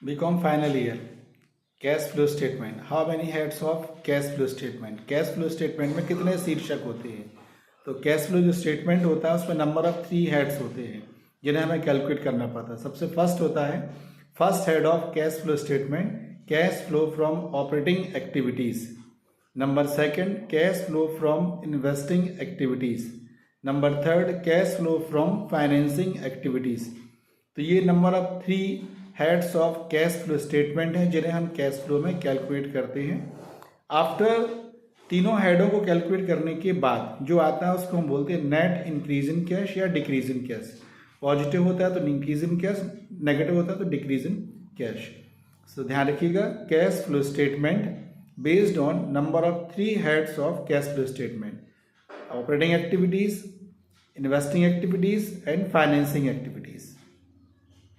BCom final year. Cash flow statement. How many heads of cash flow statement. Cash flow statement में कितने शीर्षक होते हैं? तो कैश फ्लो जो स्टेटमेंट होता है उसमें नंबर ऑफ 3 हेड्स होते हैं जिन्हें हमें कैलकुलेट करना पड़ता है। सबसे फर्स्ट होता है first head of cash flow statement, cash flow from operating activities. Number second, cash flow from investing activities. Number third, cash flow from financing activities. तो ये number of 3 heads of cash flow statement है जिन्हें हम cash flow में calculate करते हैं। After तीनों हेडों को कैलकुलेट करने के बाद जो आता है उसको हम बोलते हैं नेट इंक्रीज इन कैश या डिक्रीज इन कैश। पॉजिटिव होता है तो इंक्रीज इन कैश, नेगेटिव होता है तो डिक्रीज इन कैश। सो ध्यान रखिएगा, cash flow statement based on number of 3 heads of cash flow statement, operating activities, investing activities and financing activities.